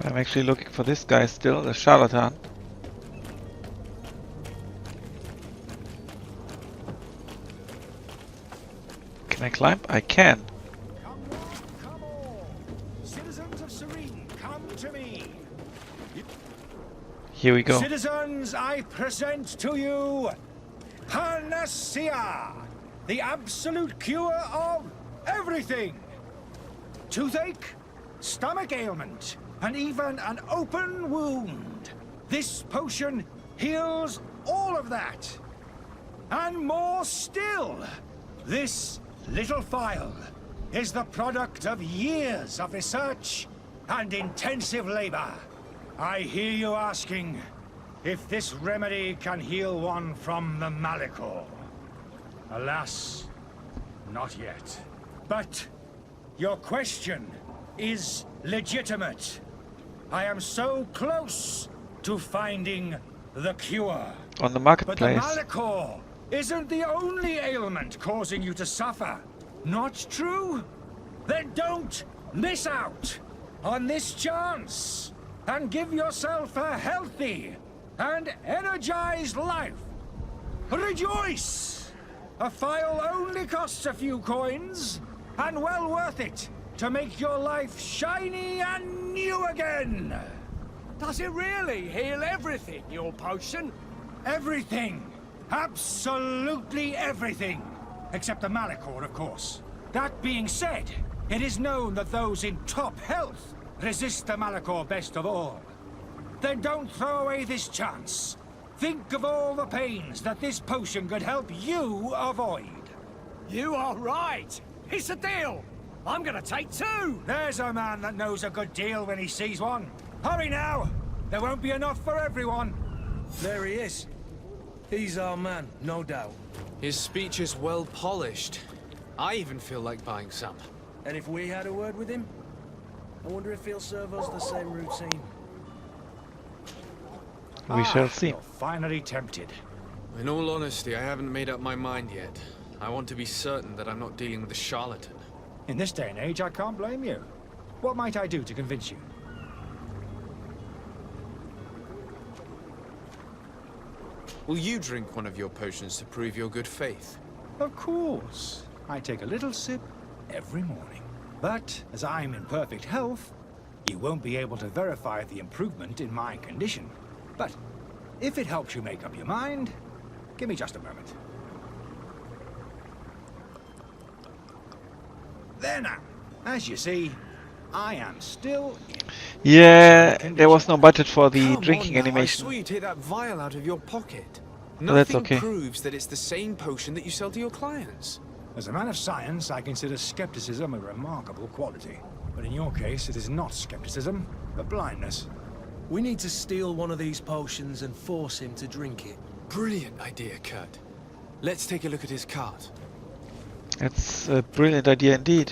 I'm actually looking for this guy still, the charlatan. Can I climb? I can. Come all. Citizens of Serene, come to me. Here we go. Citizens, I present to you Panacea, the absolute cure of everything. Toothache, stomach ailment, and even an open wound. This potion heals all of that. And more still. This little phial is the product of years of research and intensive labor. I hear you asking if this remedy can heal one from the Malachor. Alas, not yet. But your question is legitimate. I am so close to finding the cure. On the But the marketplace. Malachor isn't the only ailment causing you to suffer. Not true? Then don't miss out on this chance and give yourself a healthy and energized life. Rejoice! A phial only costs a few coins, and well worth it to make your life shiny and new again. Does it really heal everything, your potion? Everything. Absolutely everything. Except the Malachor, of course. That being said, it is known that those in top health resist the Malachor best of all. Then don't throw away this chance. Think of all the pains that this potion could help you avoid. You are right. It's a deal. I'm gonna take two. There's a man that knows a good deal when he sees one. Hurry now. There won't be enough for everyone. There he is. He's our man, no doubt. His speech is well polished. I even feel like buying some. And if we had a word with him, I wonder if he'll serve us the same routine. We shall see. You're finally tempted. In all honesty, I haven't made up my mind yet. I want to be certain that I'm not dealing with a charlatan. In this day and age, I can't blame you. What might I do to convince you? Will you drink one of your potions to prove your good faith? Of course. I take a little sip every morning. But as I'm in perfect health, you won't be able to verify the improvement in my condition. But if it helps you make up your mind, give me just a moment. There now. As you see, I am still in. Yeah, there was no budget for the Come drinking on now, animation. I saw you take that vial out of your pocket. Oh, that's Nothing okay. proves that it's the same potion that you sell to your clients. As a man of science, I consider skepticism a remarkable quality. But in your case, it is not skepticism, but blindness. We need to steal one of these potions and force him to drink it. Brilliant idea, Kurt. Let's take a look at his cart. That's a brilliant idea indeed.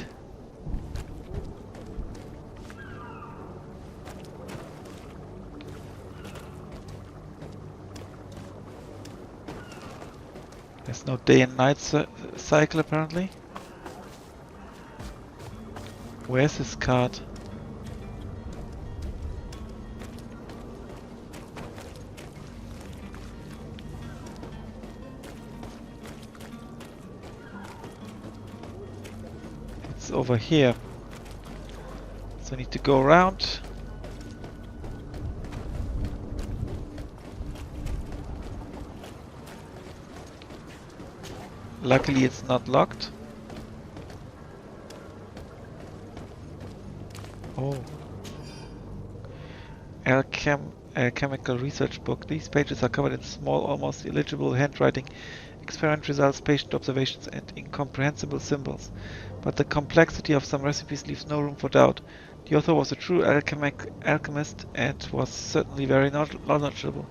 There's no day and night cycle apparently. Where's his cart? It's over here. So I need to go around. Luckily it's not locked. Oh. Alchemical research book. These pages are covered in small, almost illegible handwriting, experiment results, patient observations, and incomprehensible symbols. But the complexity of some recipes leaves no room for doubt. The author was a true alchemist and was certainly very knowledgeable.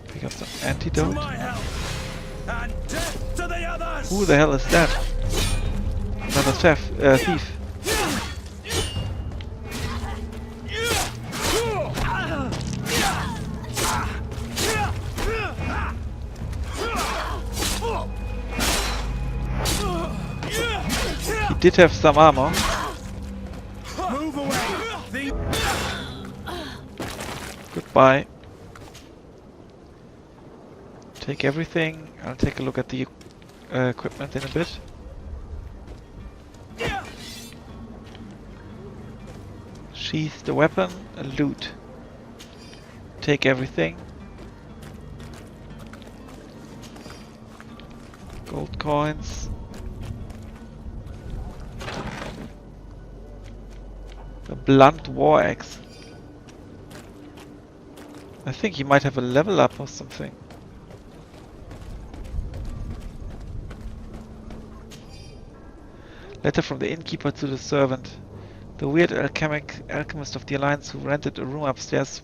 Pick up some antidote. To my health, and death to the others! Who the hell is that? Another thief. He did have some armor. Move away! Goodbye. Take everything. I'll take a look at the equipment in a bit. Sheath the weapon and loot. Take everything. Gold coins. A blunt war axe. I think he might have a level up or something. Letter from the innkeeper to the servant. The weird alchemist of the Alliance who rented a room upstairs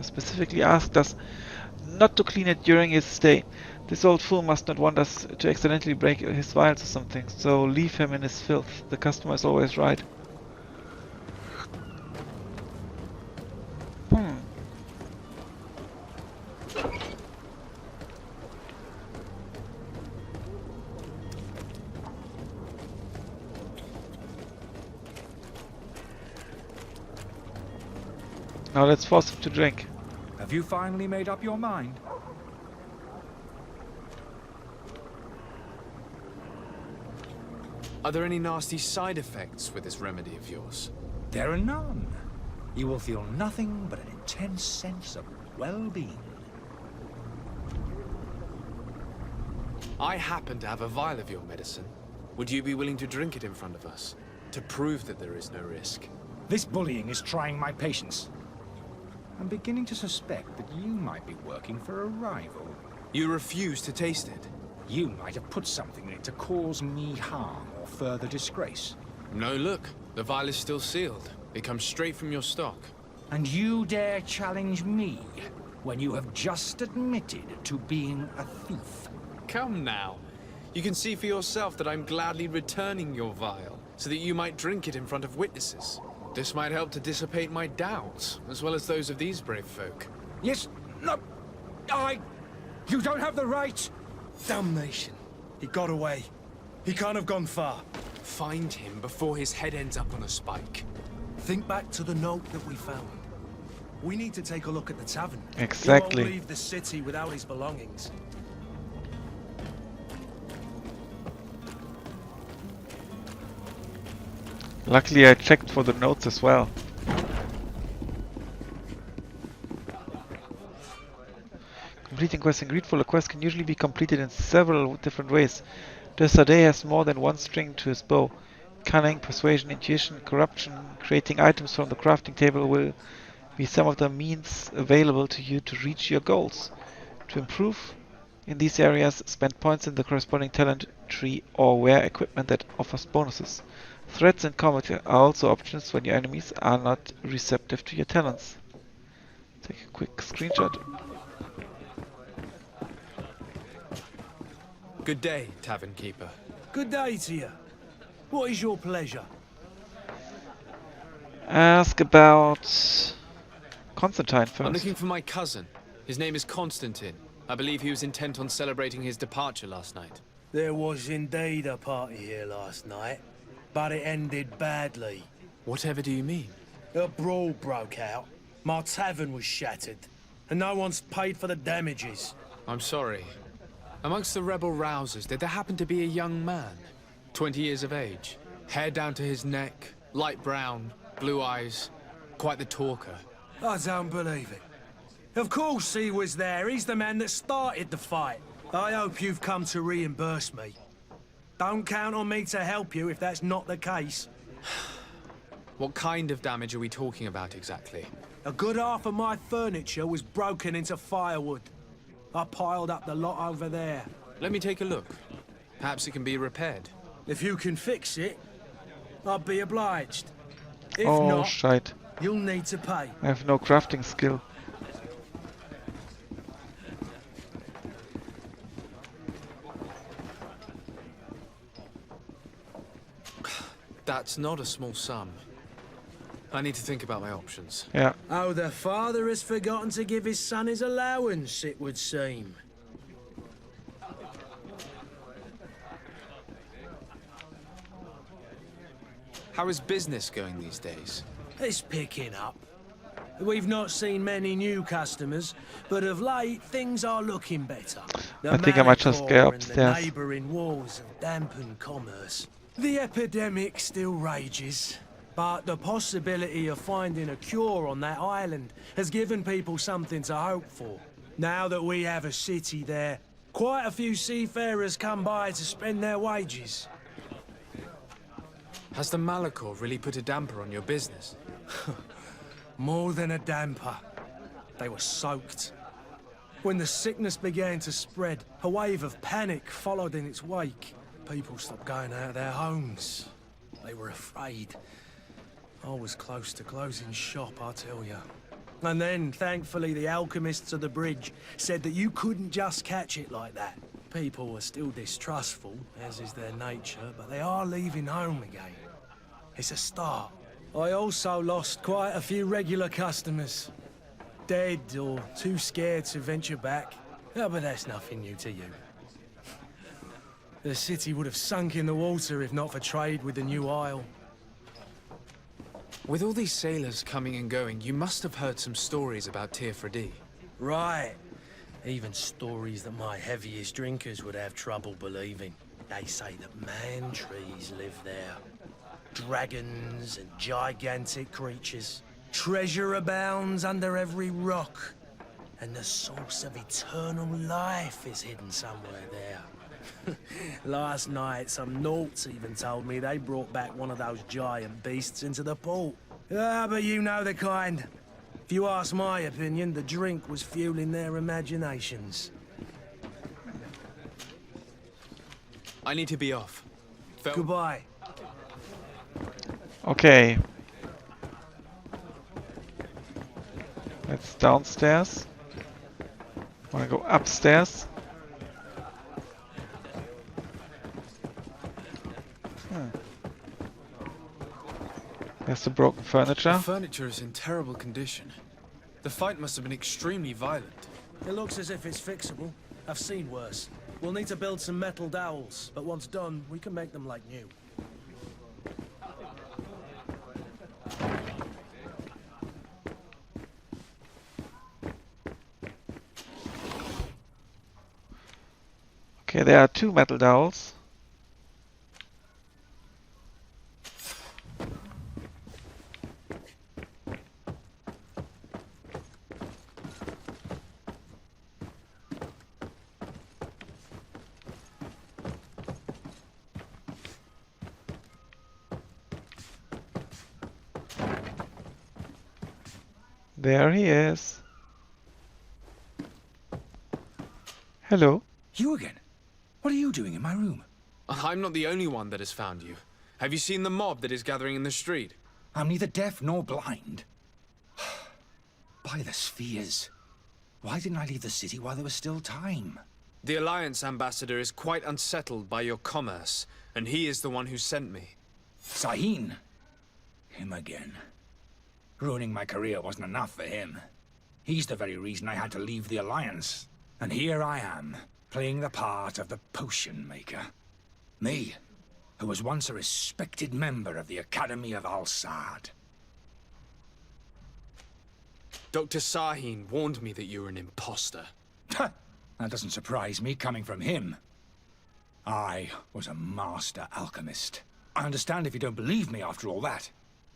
specifically asked us not to clean it during his stay. This old fool must not want us to accidentally break his vials or something, so leave him in his filth. The customer is always right. Now let's force him to drink. Have you finally made up your mind? Are there any nasty side effects with this remedy of yours? There are none. You will feel nothing but an intense sense of well-being. I happen to have a vial of your medicine. Would you be willing to drink it in front of us? To prove that there is no risk? This bullying is trying my patience. I'm beginning to suspect that you might be working for a rival. You refuse to taste it? You might have put something in it to cause me harm or further disgrace. No, look. The vial is still sealed. It comes straight from your stock. And you dare challenge me when you have just admitted to being a thief? Come now. You can see for yourself that I'm gladly returning your vial, so that you might drink it in front of witnesses. This might help to dissipate my doubts, as well as those of these brave folk. Yes, no, you don't have the right. Damnation. He got away. He can't have gone far. Find him before his head ends up on a spike. Think back to the note that we found. We need to take a look at the tavern. Exactly. He won't leave the city without his belongings. Luckily I checked for the notes as well. Completing quests in GreedFall. A quest can usually be completed in several different ways. Desade has more than one string to his bow. Cunning, persuasion, intuition, corruption, creating items from the crafting table will be some of the means available to you to reach your goals. To improve in these areas, spend points in the corresponding talent tree or wear equipment that offers bonuses. Threats in combat are also options when your enemies are not receptive to your talents. Take a quick screenshot. Good day, tavern keeper. Good day to you. What is your pleasure? Ask about Constantine first. I'm looking for my cousin. His name is Constantine. I believe he was intent on celebrating his departure last night. There was indeed a party here last night, but it ended badly. Whatever do you mean? A brawl broke out. My tavern was shattered, and no one's paid for the damages. I'm sorry. Amongst the rebel rousers, did there happen to be a young man? 20 years of age. Hair down to his neck, light brown, blue eyes. Quite the talker. I don't believe it. Of course he was there. He's the man that started the fight. I hope you've come to reimburse me. Don't count on me to help you if that's not the case. What kind of damage are we talking about exactly? A good half of my furniture was broken into firewood. I piled up the lot over there. Let me take a look. Perhaps it can be repaired. If you can fix it, I'll be obliged. If Oh, not, shite. you'll need to pay. I have no crafting skill. That's not a small sum. I need to think about my options. Yeah. Oh, the father has forgotten to give his son his allowance, it would seem. How is business going these days? It's picking up. We've not seen many new customers, but of late things are looking better. The I think I might just Malachor go and the upstairs. neighbouring wars have dampened commerce. The epidemic still rages, but the possibility of finding a cure on that island has given people something to hope for. Now that we have a city there, quite a few seafarers come by to spend their wages. Has the Malachor really put a damper on your business? More than a damper. They were soaked. When the sickness began to spread, a wave of panic followed in its wake. People stopped going out of their homes. They were afraid. I was close to closing shop, I tell you. And then, thankfully, the alchemists of the bridge said that you couldn't just catch it like that. People were still distrustful, as is their nature, but they are leaving home again. It's a start. I also lost quite a few regular customers. Dead or too scared to venture back. Oh, but that's nothing new to you. The city would have sunk in the water if not for trade with the new isle. With all these sailors coming and going, you must have heard some stories about Tirfredi. Right. Even stories that my heaviest drinkers would have trouble believing. They say that man-trees live there. Dragons and gigantic creatures. Treasure abounds under every rock. And the source of eternal life is hidden somewhere there. Last night, some Nauts even told me they brought back one of those giant beasts into the port. Ah, but you know the kind. If you ask my opinion, the drink was fueling their imaginations. I need to be off. Goodbye. Okay. That's downstairs. Wanna go upstairs? There's the broken furniture. The furniture is in terrible condition. The fight must have been extremely violent. It looks as if it's fixable. I've seen worse. We'll need to build some metal dowels, but once done, we can make them like new. Okay, there are 2 metal dowels. There he is. Hello. You again? What are you doing in my room? I'm not the only one that has found you. Have you seen the mob that is gathering in the street? I'm neither deaf nor blind. By the spheres. Why didn't I leave the city while there was still time? The Alliance ambassador is quite unsettled by your commerce, and he is the one who sent me. Sahin. Him again. Ruining my career wasn't enough for him. He's the very reason I had to leave the Alliance. And here I am, playing the part of the potion maker. Me, who was once a respected member of the Academy of Al-Sad. Dr. Sahin warned me that you were an imposter. That doesn't surprise me, coming from him. I was a master alchemist. I understand if you don't believe me after all that.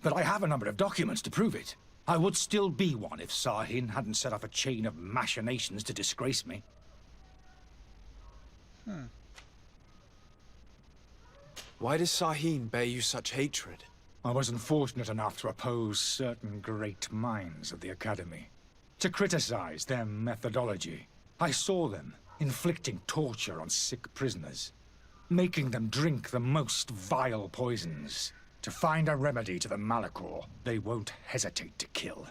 But I have a number of documents to prove it. I would still be one if Sahin hadn't set off a chain of machinations to disgrace me. Why does Sahin bear you such hatred? I wasn't fortunate enough to oppose certain great minds of the Academy. To criticize their methodology. I saw them inflicting torture on sick prisoners. Making them drink the most vile poisons. To find a remedy to the Malachor they won't hesitate to kill.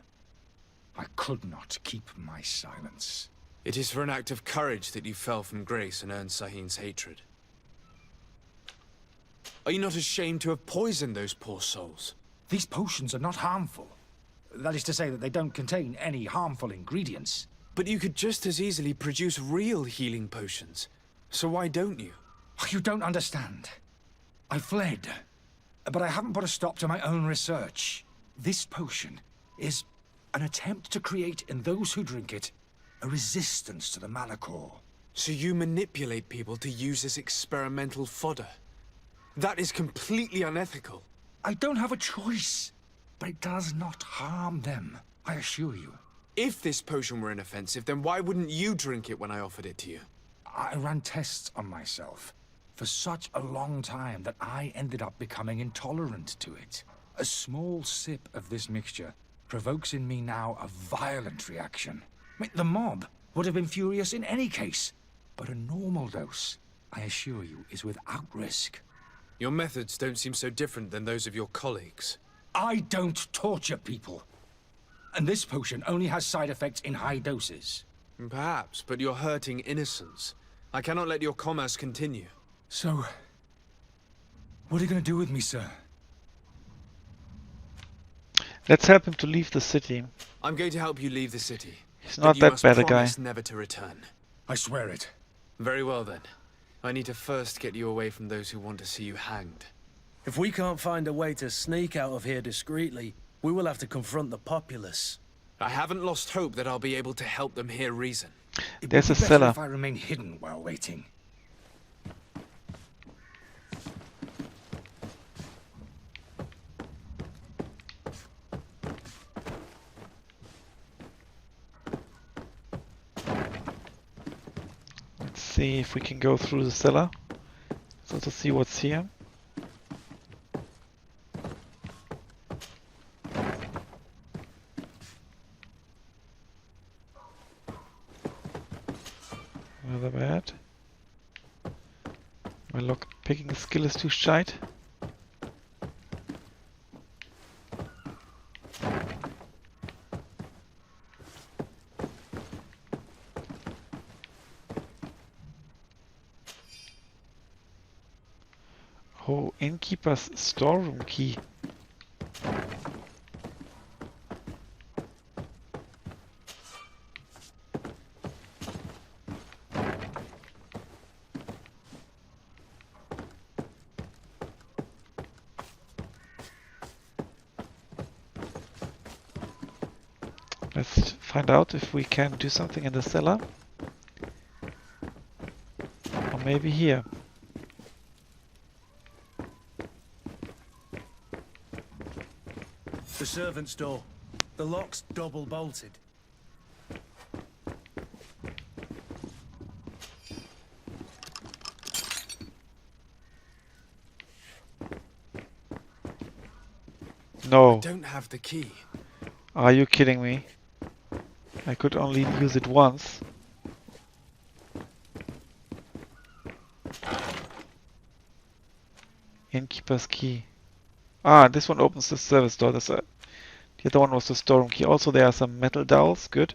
I could not keep my silence. It is for an act of courage that you fell from grace and earned Sahin's hatred. Are you not ashamed to have poisoned those poor souls? These potions are not harmful. That is to say that they don't contain any harmful ingredients. But you could just as easily produce real healing potions. So why don't you? You don't understand. I fled. But I haven't put a stop to my own research. This potion is an attempt to create in those who drink it a resistance to the Malachor. So you manipulate people to use as experimental fodder? That is completely unethical. I don't have a choice, but it does not harm them, I assure you. If this potion were inoffensive, then why wouldn't you drink it when I offered it to you? I ran tests on myself for such a long time that I ended up becoming intolerant to it. A small sip of this mixture provokes in me now a violent reaction. I mean, the mob would have been furious in any case, but a normal dose, I assure you, is without risk. Your methods don't seem so different than those of your colleagues. I don't torture people. And this potion only has side effects in high doses. Perhaps, but you're hurting innocents. I cannot let your commerce continue. So, what are you gonna do with me, sir? Let's help him to leave the city. I'm going to help you leave the city. He's but not you that must bad a guy. promise never to return. I swear it. Very well then. I need to first get you away from those who want to see you hanged. If we can't find a way to sneak out of here discreetly, we will have to confront the populace. I haven't lost hope that I'll be able to help them hear reason. There's a It would be better cellar. if I remain hidden while waiting. Let's see if we can go through the cellar. Let's also see what's here. Rather bad. My lock picking skill is too shite. Oh, innkeeper's storeroom key. Let's find out if we can do something in the cellar. Or maybe here. The servant's door. The lock's double bolted. No. Don't have the key. Are you kidding me? I could only use it once. Innkeeper's key. Ah, this one opens the service door. The other one was the storeroom key. Also, there are some metal dowels. Good.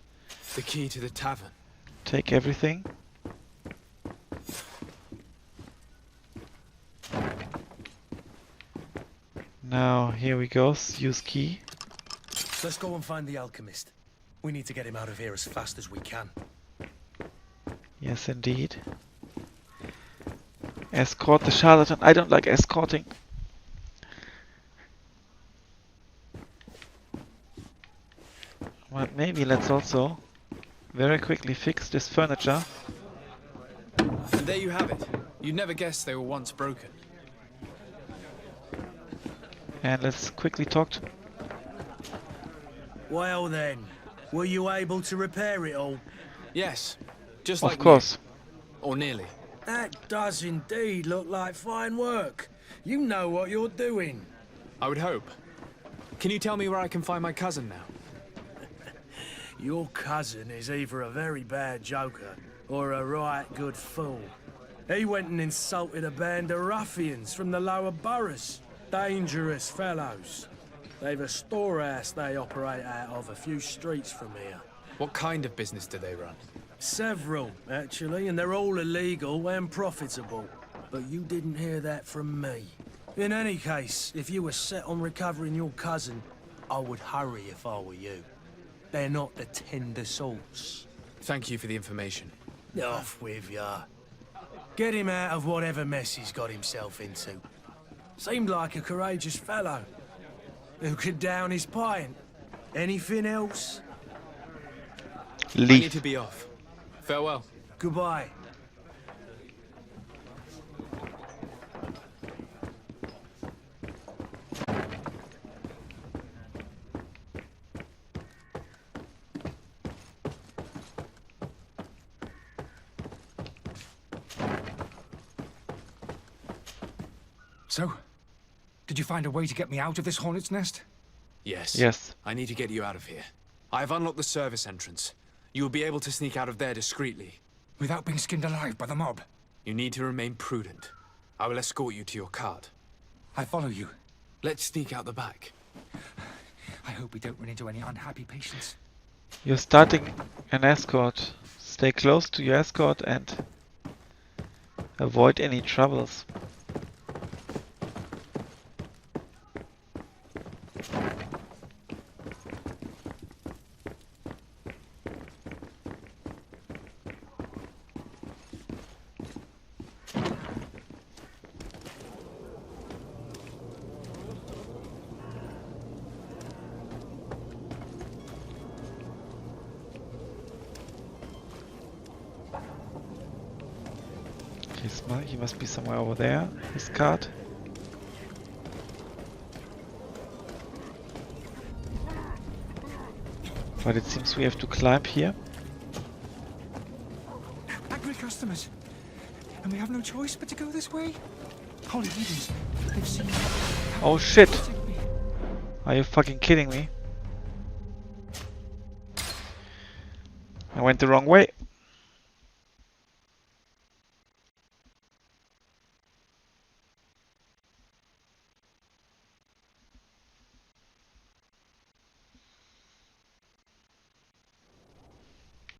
The key to the tavern. Take everything. Now, here we go. Use key. Let's go and find the alchemist. We need to get him out of here as fast as we can. Yes, indeed. Escort the charlatan. I don't like escorting. But maybe let's also very quickly fix this furniture. And there you have it. You'd never guess they were once broken. And let's quickly talk to... Well then, were you able to repair it all? Yes, just like Of course. new. Or nearly. That does indeed look like fine work. You know what you're doing. I would hope. Can you tell me where I can find my cousin now? Your cousin is either a very bad joker or a right good fool. He went and insulted a band of ruffians from the lower boroughs. Dangerous fellows. They've a storehouse they operate out of a few streets from here. What kind of business do they run? Several, actually, and they're all illegal and profitable. But you didn't hear that from me. In any case, if you were set on recovering your cousin, I would hurry if I were you. They're not the tender sorts. Thank you for the information. Off with ya. Get him out of whatever mess he's got himself into. Seemed like a courageous fellow who could down his pint. Anything else? I need Leave. to be off. Farewell. Goodbye. So, did you find a way to get me out of this hornet's nest? Yes. Yes. I need to get you out of here. I've unlocked the service entrance. You will be able to sneak out of there discreetly. Without being skinned alive by the mob? You need to remain prudent. I will escort you to your cart. I follow you. Let's sneak out the back. I hope we don't run into any unhappy patients. You're starting an escort. Stay close to your escort and avoid any troubles. He must be somewhere over there, his cart. But it seems we have to climb here. Angry customers. And we have no choice but to go this way? Holy leaders, they've seen me. Oh shit! Take me. Are you fucking kidding me? I went the wrong way.